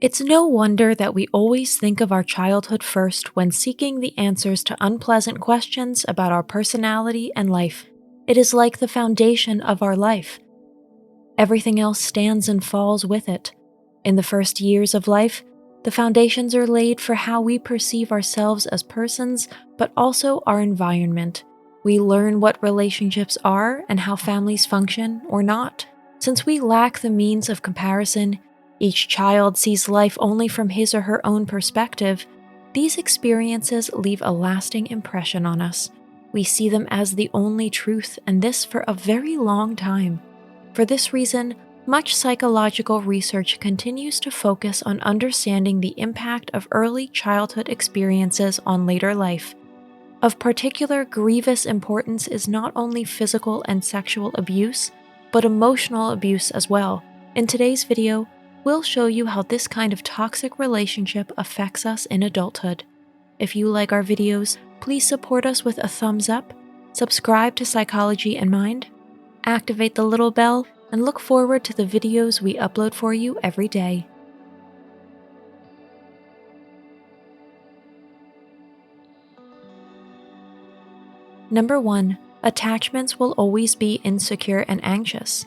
It's no wonder that we always think of our childhood first when seeking the answers to unpleasant questions about our personality and life. It is like the foundation of our life. Everything else stands and falls with it. In the first years of life, the foundations are laid for how we perceive ourselves as persons, but also our environment. We learn what relationships are and how families function or not. Since we lack the means of comparison, each child sees life only from his or her own perspective. These experiences leave a lasting impression on us. We see them as the only truth, and this for a very long time. For this reason, much psychological research continues to focus on understanding the impact of early childhood experiences on later life. Of particular grievous importance is not only physical and sexual abuse, but emotional abuse as well. In today's video, we'll show you how this kind of toxic relationship affects us in adulthood. If you like our videos, please support us with a thumbs up, subscribe to Psychology and Mind, activate the little bell, and look forward to the videos we upload for you every day. Number 1. Attachments will always be insecure and anxious.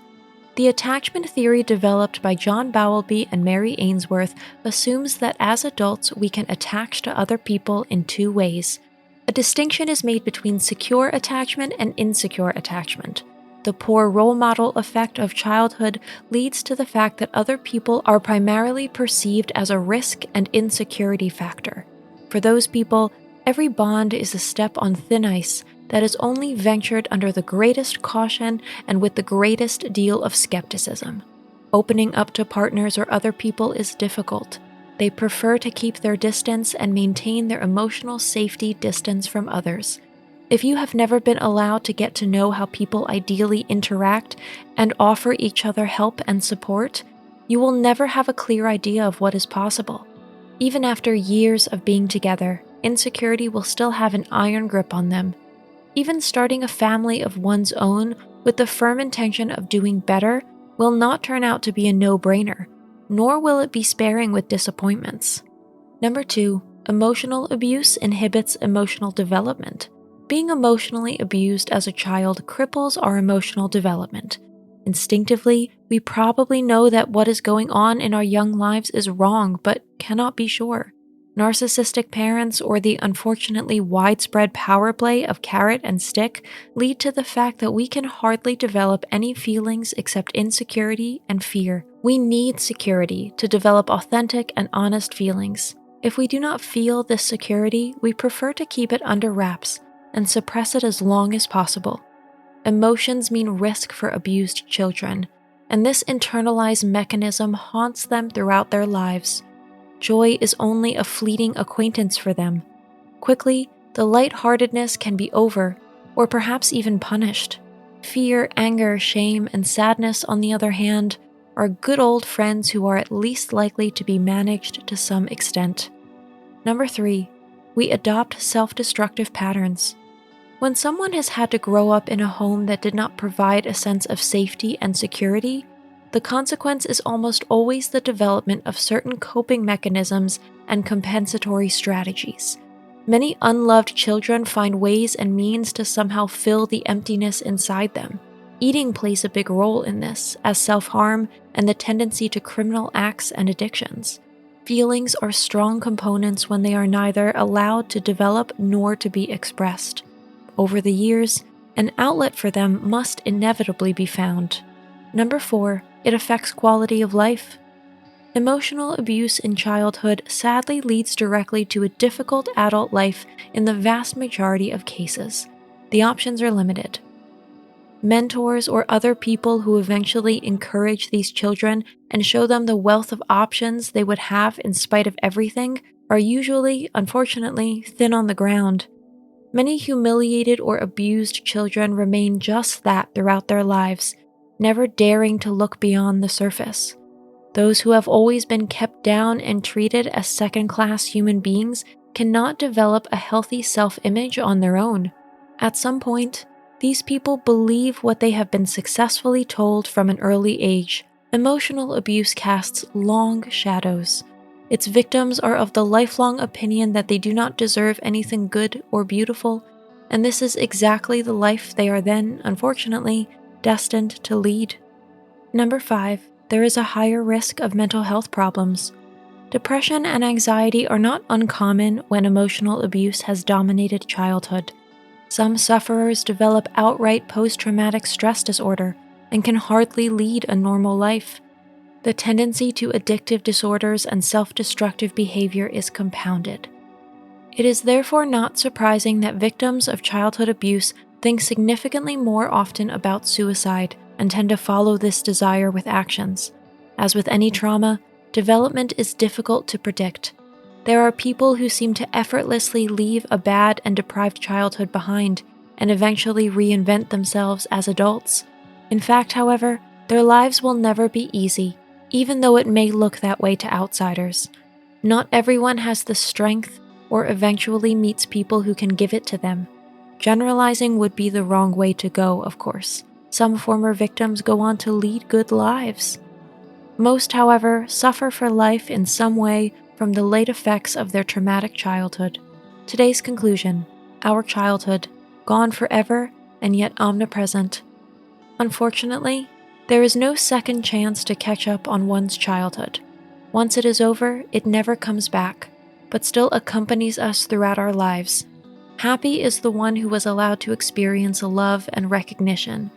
The attachment theory developed by John Bowlby and Mary Ainsworth assumes that as adults we can attach to other people in two ways. A distinction is made between secure attachment and insecure attachment. The poor role model effect of childhood leads to the fact that other people are primarily perceived as a risk and insecurity factor. For those people, every bond is a step on thin ice that is only ventured under the greatest caution and with the greatest deal of skepticism. Opening up to partners or other people is difficult. They prefer to keep their distance and maintain their emotional safety distance from others. If you have never been allowed to get to know how people ideally interact and offer each other help and support, you will never have a clear idea of what is possible. Even after years of being together, insecurity will still have an iron grip on them. Even starting a family of one's own with the firm intention of doing better will not turn out to be a no-brainer, nor will it be sparing with disappointments. Number 2, emotional abuse inhibits emotional development. Being emotionally abused as a child cripples our emotional development. Instinctively, we probably know that what is going on in our young lives is wrong, but cannot be sure. Narcissistic parents or the unfortunately widespread power play of carrot and stick lead to the fact that we can hardly develop any feelings except insecurity and fear. We need security to develop authentic and honest feelings. If we do not feel this security, we prefer to keep it under wraps and suppress it as long as possible. Emotions mean risk for abused children, and this internalized mechanism haunts them throughout their lives. Joy is only a fleeting acquaintance for them. Quickly, the lightheartedness can be over, or perhaps even punished. Fear, anger, shame, and sadness, on the other hand, are good old friends who are at least likely to be managed to some extent. Number 3, we adopt self-destructive patterns. When someone has had to grow up in a home that did not provide a sense of safety and security, the consequence is almost always the development of certain coping mechanisms and compensatory strategies. Many unloved children find ways and means to somehow fill the emptiness inside them. Eating plays a big role in this, as self-harm and the tendency to criminal acts and addictions. Feelings are strong components when they are neither allowed to develop nor to be expressed. Over the years, an outlet for them must inevitably be found. Number 4, it affects quality of life. Emotional abuse in childhood sadly leads directly to a difficult adult life in the vast majority of cases. The options are limited. Mentors or other people who eventually encourage these children and show them the wealth of options they would have in spite of everything are usually, unfortunately, thin on the ground. Many humiliated or abused children remain just that throughout their lives, never daring to look beyond the surface. Those who have always been kept down and treated as second-class human beings cannot develop a healthy self-image on their own. At some point, these people believe what they have been successfully told from an early age. Emotional abuse casts long shadows. Its victims are of the lifelong opinion that they do not deserve anything good or beautiful, and this is exactly the life they are then, unfortunately, destined to lead. Number 5, there is a higher risk of mental health problems. Depression and anxiety are not uncommon when emotional abuse has dominated childhood. Some sufferers develop outright post-traumatic stress disorder and can hardly lead a normal life. The tendency to addictive disorders and self-destructive behavior is compounded. It is therefore not surprising that victims of childhood abuse think significantly more often about suicide and tend to follow this desire with actions. As with any trauma, development is difficult to predict. There are people who seem to effortlessly leave a bad and deprived childhood behind and eventually reinvent themselves as adults. In fact, however, their lives will never be easy, even though it may look that way to outsiders. Not everyone has the strength or eventually meets people who can give it to them. Generalizing would be the wrong way to go, of course. Some former victims go on to lead good lives. Most, however, suffer for life in some way from the late effects of their traumatic childhood. Today's conclusion: our childhood, gone forever and yet omnipresent. Unfortunately, there is no second chance to catch up on one's childhood. Once it is over, it never comes back, but still accompanies us throughout our lives. Happy is the one who was allowed to experience love and recognition.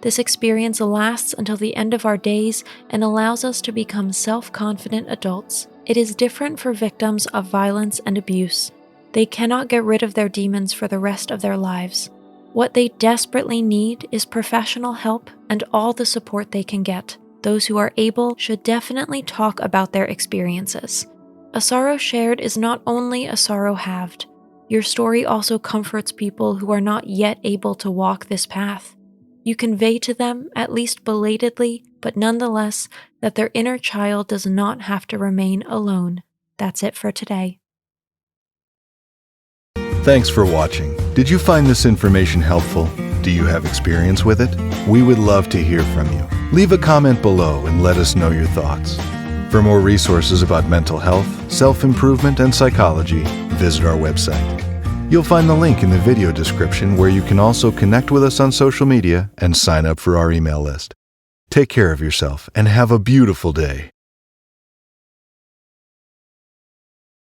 This experience lasts until the end of our days and allows us to become self-confident adults. It is different for victims of violence and abuse. They cannot get rid of their demons for the rest of their lives. What they desperately need is professional help and all the support they can get. Those who are able should definitely talk about their experiences. A sorrow shared is not only a sorrow halved. Your story also comforts people who are not yet able to walk this path. You convey to them, at least belatedly, but nonetheless, that their inner child does not have to remain alone. That's it for today. Thanks for watching. Did you find this information helpful? Do you have experience with it? We would love to hear from you. Leave a comment below and let us know your thoughts. For more resources about mental health, self-improvement, and psychology, visit our website. You'll find the link in the video description where you can also connect with us on social media and sign up for our email list. Take care of yourself and have a beautiful day.